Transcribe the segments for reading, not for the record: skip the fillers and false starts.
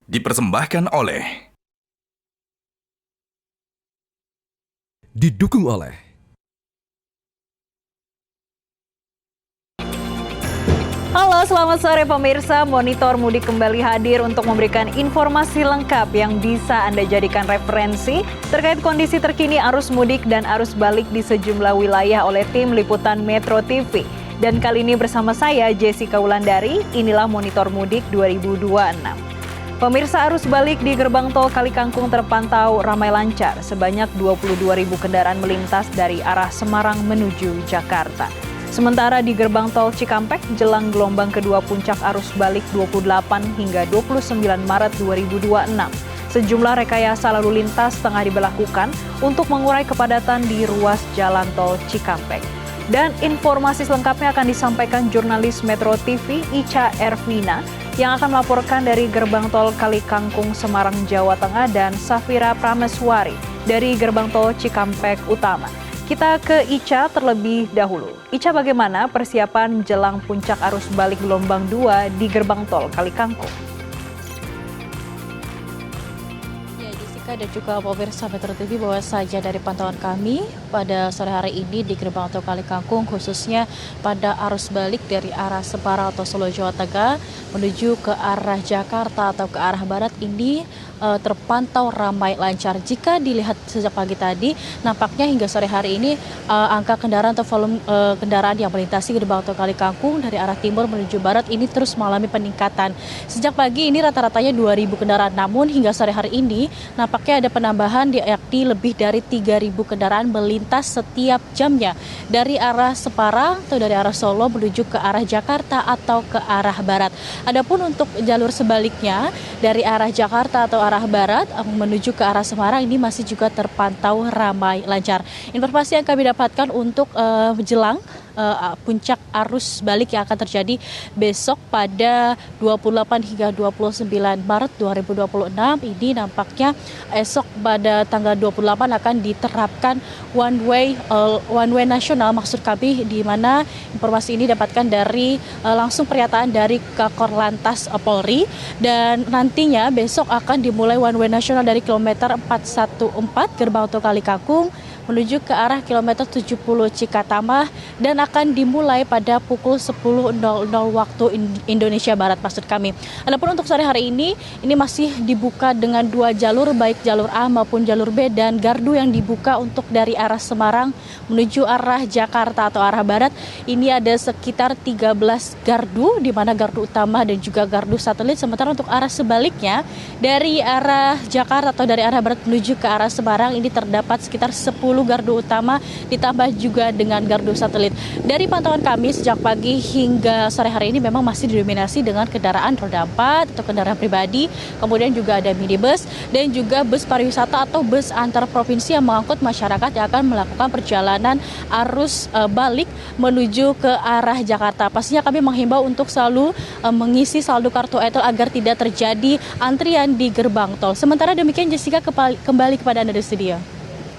Dipersembahkan oleh Didukung oleh Halo, selamat sore pemirsa. Monitor Mudik kembali hadir untuk memberikan informasi lengkap yang bisa Anda jadikan referensi terkait kondisi terkini arus mudik dan arus balik di sejumlah wilayah oleh tim liputan Metro TV. Dan kali ini bersama saya Jessica Wulandari, inilah Monitor Mudik 2026. Pemirsa, arus balik di gerbang tol Kalikangkung terpantau ramai lancar. Sebanyak 22.000 kendaraan melintas dari arah Semarang menuju Jakarta. Sementara di gerbang tol Cikampek, jelang gelombang kedua puncak arus balik 28 hingga 29 Maret 2026. Sejumlah rekayasa lalu lintas tengah diberlakukan untuk mengurai kepadatan di ruas jalan tol Cikampek. Dan informasi selengkapnya akan disampaikan jurnalis Metro TV Ica Ervina yang akan melaporkan dari gerbang tol Kalikangkung Semarang, Jawa Tengah, dan Safira Prameswari dari gerbang tol Cikampek Utama. Kita ke Ica terlebih dahulu. Ica, bagaimana persiapan jelang puncak arus balik gelombang 2 di gerbang tol Kalikangkung? Ya, Jessica dan juga pemirsa Metro TV, bahwa saja dari pantauan kami pada sore hari ini di gerbang tol Kalikangkung, khususnya pada arus balik dari arah Semarang atau Solo, Jawa Tengah menuju ke arah Jakarta atau ke arah barat ini terpantau ramai lancar. Jika dilihat sejak pagi tadi, nampaknya hingga sore hari ini angka kendaraan atau volume kendaraan yang melintasi gerbang tol Kalikangkung dari arah timur menuju barat ini terus mengalami peningkatan. Sejak pagi ini rata-ratanya 2.000 kendaraan, namun hingga sore hari ini nampaknya ada penambahan, yakni lebih dari 3.000 kendaraan melintas setiap jamnya dari arah Semarang atau dari arah Solo menuju ke arah Jakarta atau ke arah barat. Adapun untuk jalur sebaliknya dari arah Jakarta atau arah barat menuju ke arah Semarang ini masih juga terpantau ramai lancar. Informasi yang kami dapatkan untuk menjelang puncak arus balik yang akan terjadi besok pada 28 hingga 29 Maret 2026 ini, nampaknya esok pada tanggal 28 akan diterapkan one way nasional, maksud kami, di mana informasi ini dapatkan dari langsung pernyataan dari Kakor Lantas Polri, dan nantinya besok akan dimulai one way nasional dari kilometer 414 gerbang tol Kalikangkung menuju ke arah kilometer 70 Cikatama dan akan dimulai pada pukul 10.00 waktu Indonesia Barat, maksud kami. Adapun untuk sore hari ini masih dibuka dengan 2 jalur, baik jalur A maupun jalur B, dan gardu yang dibuka untuk dari arah Semarang menuju arah Jakarta atau arah barat ini ada sekitar 13 gardu, di mana gardu utama dan juga gardu satelit. Sementara untuk arah sebaliknya dari arah Jakarta atau dari arah barat menuju ke arah Semarang ini terdapat sekitar 10 gardu utama ditambah juga dengan gardu satelit. Dari pantauan kami sejak pagi hingga sore hari ini memang masih didominasi dengan kendaraan roda 4 atau kendaraan pribadi, kemudian juga ada minibus dan juga bus pariwisata atau bus antar provinsi yang mengangkut masyarakat yang akan melakukan perjalanan arus balik menuju ke arah Jakarta. Pastinya kami menghimbau untuk selalu mengisi saldo kartu ETL agar tidak terjadi antrian di gerbang tol. Sementara demikian, Jessica, kembali kepada Anda di studio.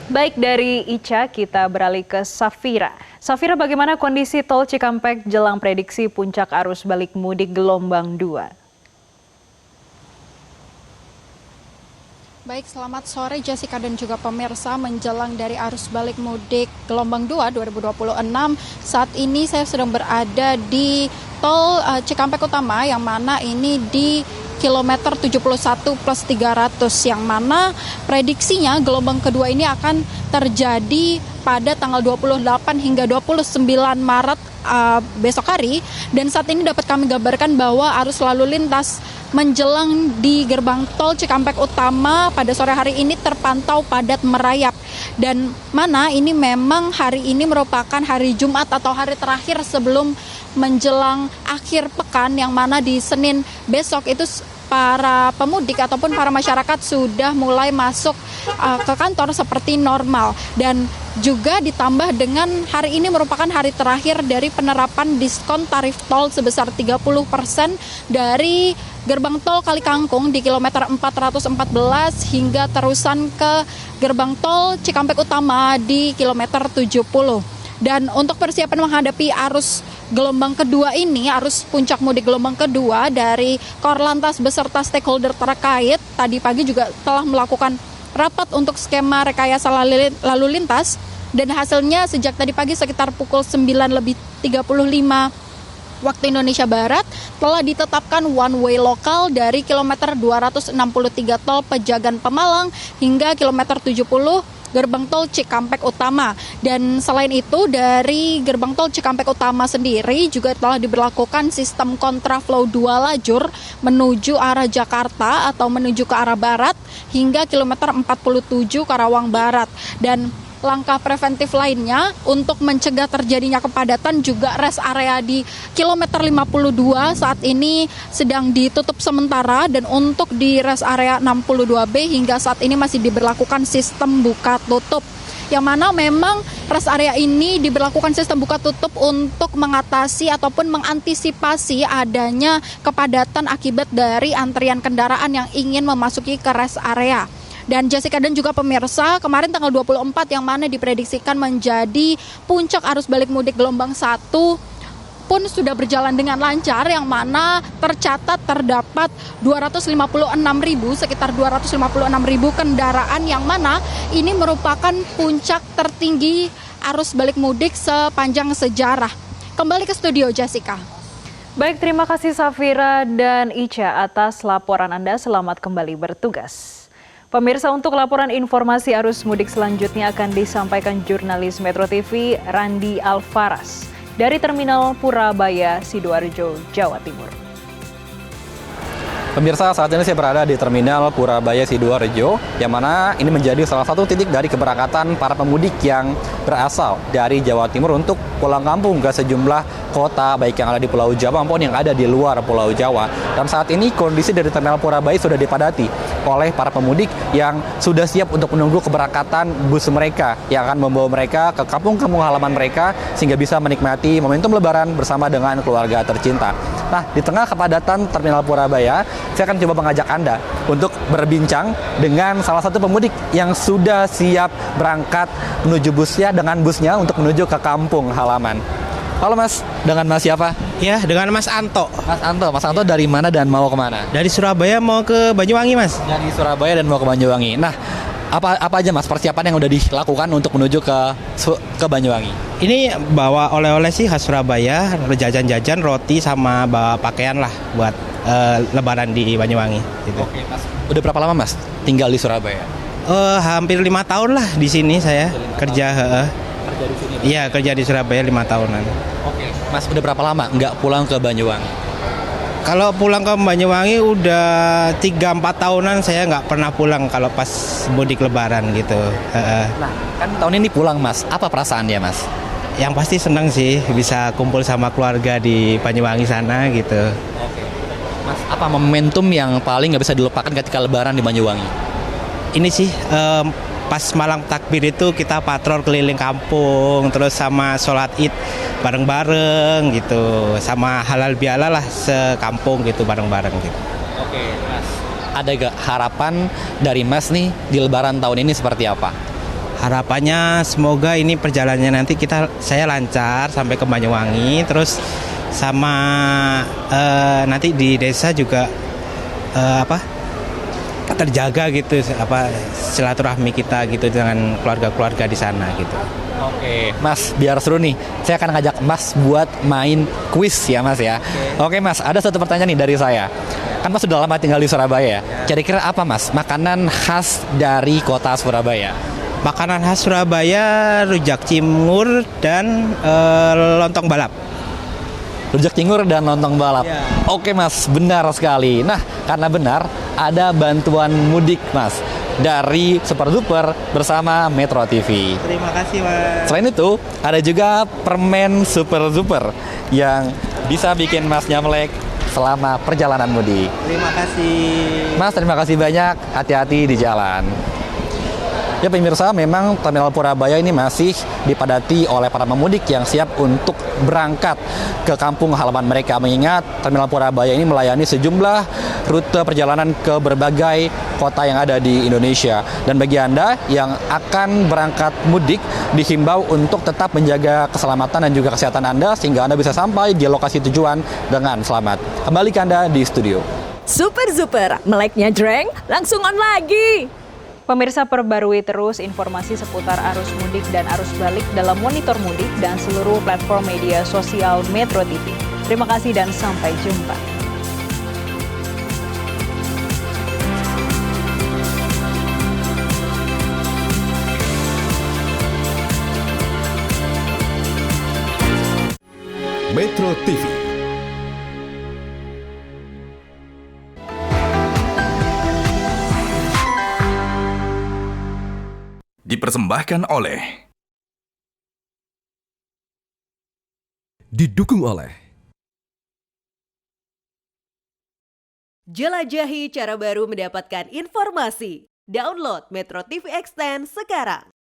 Baik, dari Ica kita beralih ke Safira. Safira, bagaimana kondisi tol Cikampek jelang prediksi puncak arus balik mudik gelombang 2? Baik, selamat sore Jessica dan juga pemirsa. Menjelang dari arus balik mudik gelombang 2 2026, saat ini saya sedang berada di tol Cikampek Utama, yang mana ini di kilometer 71 plus 300, yang mana prediksinya gelombang kedua ini akan terjadi pada tanggal 28 hingga 29 Maret besok hari. Dan saat ini dapat kami gambarkan bahwa arus lalu lintas menjelang di gerbang tol Cikampek Utama pada sore hari ini terpantau padat merayap, dan mana ini memang hari ini merupakan hari Jumat atau hari terakhir sebelum menjelang akhir pekan, yang mana di Senin besok itu para pemudik ataupun para masyarakat sudah mulai masuk ke kantor seperti normal. Dan juga ditambah dengan hari ini merupakan hari terakhir dari penerapan diskon tarif tol sebesar 30% dari gerbang tol Kalikangkung di kilometer 414 hingga terusan ke gerbang tol Cikampek Utama di kilometer 70. Dan untuk persiapan menghadapi arus gelombang kedua ini, arus puncak mudik gelombang kedua dari Korlantas beserta stakeholder terkait tadi pagi juga telah melakukan rapat untuk skema rekayasa lalu lintas, dan hasilnya sejak tadi pagi sekitar pukul 9:35 waktu Indonesia Barat telah ditetapkan one way lokal dari kilometer 263 tol Pejagan Pemalang hingga kilometer 70 gerbang tol Cikampek Utama. Dan selain itu dari gerbang tol Cikampek Utama sendiri juga telah diberlakukan sistem kontraflow 2 lajur menuju arah Jakarta atau menuju ke arah barat hingga kilometer 47 Karawang Barat. Dan langkah preventif lainnya untuk mencegah terjadinya kepadatan juga rest area di kilometer 52 saat ini sedang ditutup sementara, dan untuk di rest area 62B hingga saat ini masih diberlakukan sistem buka tutup, yang mana memang rest area ini diberlakukan sistem buka tutup untuk mengatasi ataupun mengantisipasi adanya kepadatan akibat dari antrian kendaraan yang ingin memasuki ke rest area. Dan Jessica dan juga pemirsa, kemarin tanggal 24 yang mana diprediksikan menjadi puncak arus balik mudik gelombang 1 pun sudah berjalan dengan lancar, yang mana tercatat terdapat sekitar 256.000 kendaraan, yang mana ini merupakan puncak tertinggi arus balik mudik sepanjang sejarah. Kembali ke studio Jessica. Baik, terima kasih Safira dan Ica atas laporan Anda. Selamat kembali bertugas. Pemirsa, untuk laporan informasi arus mudik selanjutnya akan disampaikan jurnalis Metro TV Randi Alfaras dari Terminal Purabaya, Sidoarjo, Jawa Timur. Pemirsa, saat ini saya berada di Terminal Purabaya Sidoarjo, yang mana ini menjadi salah satu titik dari keberangkatan para pemudik yang berasal dari Jawa Timur untuk pulang kampung ke sejumlah kota, baik yang ada di Pulau Jawa maupun yang ada di luar Pulau Jawa. Dan saat ini kondisi dari Terminal Purabaya sudah dipadati oleh para pemudik yang sudah siap untuk menunggu keberangkatan bus mereka yang akan membawa mereka ke kampung-kampung halaman mereka sehingga bisa menikmati momentum Lebaran bersama dengan keluarga tercinta. Nah, di tengah kepadatan Terminal Purabaya, saya akan coba mengajak Anda untuk berbincang dengan salah satu pemudik yang sudah siap berangkat menuju busnya dengan busnya untuk menuju ke kampung halaman. Halo Mas, dengan Mas siapa? Ya, dengan Mas Anto. Mas Anto dari mana dan mau kemana? Dari Surabaya mau ke Banyuwangi, Mas. Dari Surabaya dan mau ke Banyuwangi. Nah, apa aja Mas persiapan yang udah dilakukan untuk menuju ke Banyuwangi? Ini bawa oleh-oleh sih khas Surabaya, jajan-jajan, roti sama bawa pakaian lah buat Lebaran di Banyuwangi. Gitu. Oke, Mas. Udah berapa lama Mas tinggal di Surabaya? Hampir 5 tahun lah di sini saya kerja. Kerja di sini? Iya, kerja di Surabaya 5 tahunan. Oke, Mas udah berapa lama nggak pulang ke Banyuwangi? Kalau pulang ke Banyuwangi udah 3-4 tahunan saya nggak pernah pulang kalau pas mudik Lebaran gitu. Nah, kan tahun ini pulang Mas, apa perasaannya Mas? Yang pasti senang sih bisa kumpul sama keluarga di Banyuwangi sana gitu. Oke. Mas, apa momentum yang paling nggak bisa dilupakan ketika Lebaran di Banyuwangi? Ini sih pas malam takbir itu kita patrol keliling kampung, terus sama sholat id bareng-bareng gitu, sama halal bihalal lah sekampung gitu bareng-bareng gitu. Oke, Mas. Ada gak harapan dari Mas nih di Lebaran tahun ini seperti apa? Harapannya semoga ini perjalanannya nanti saya lancar sampai ke Banyuwangi, terus sama nanti di desa juga terjaga gitu silaturahmi kita gitu dengan keluarga-keluarga di sana gitu. Oke, Mas, biar seru nih. Saya akan ngajak Mas buat main kuis ya, Mas ya. Oke, Mas, ada satu pertanyaan nih dari saya. Kan Mas sudah lama tinggal di Surabaya. Kira-kira apa, Mas, makanan khas dari kota Surabaya? Makanan khas Surabaya rujak cingur dan lontong balap. Rujak cingur dan lontong balap. Ya. Oke Mas, benar sekali. Nah, karena benar, ada bantuan mudik Mas dari Super Duper bersama Metro TV. Terima kasih Mas. Selain itu, ada juga permen Super Duper yang bisa bikin Mas nyamlek selama perjalanan mudik. Terima kasih. Mas, terima kasih banyak. Hati-hati di jalan. Ya pemirsa, memang Terminal Purabaya ini masih dipadati oleh para pemudik yang siap untuk berangkat ke kampung halaman mereka. Mengingat Terminal Purabaya ini melayani sejumlah rute perjalanan ke berbagai kota yang ada di Indonesia. Dan bagi Anda yang akan berangkat mudik, dihimbau untuk tetap menjaga keselamatan dan juga kesehatan Anda sehingga Anda bisa sampai di lokasi tujuan dengan selamat. Kembali ke Anda di studio. Super, meleknya jreng, langsung on lagi. Pemirsa, perbarui terus informasi seputar arus mudik dan arus balik dalam Monitor Mudik dan seluruh platform media sosial Metro TV. Terima kasih dan sampai jumpa. Metro TV. Dipersembahkan oleh, didukung oleh Jelajahi cara baru mendapatkan informasi. Download Metro TV Extend sekarang.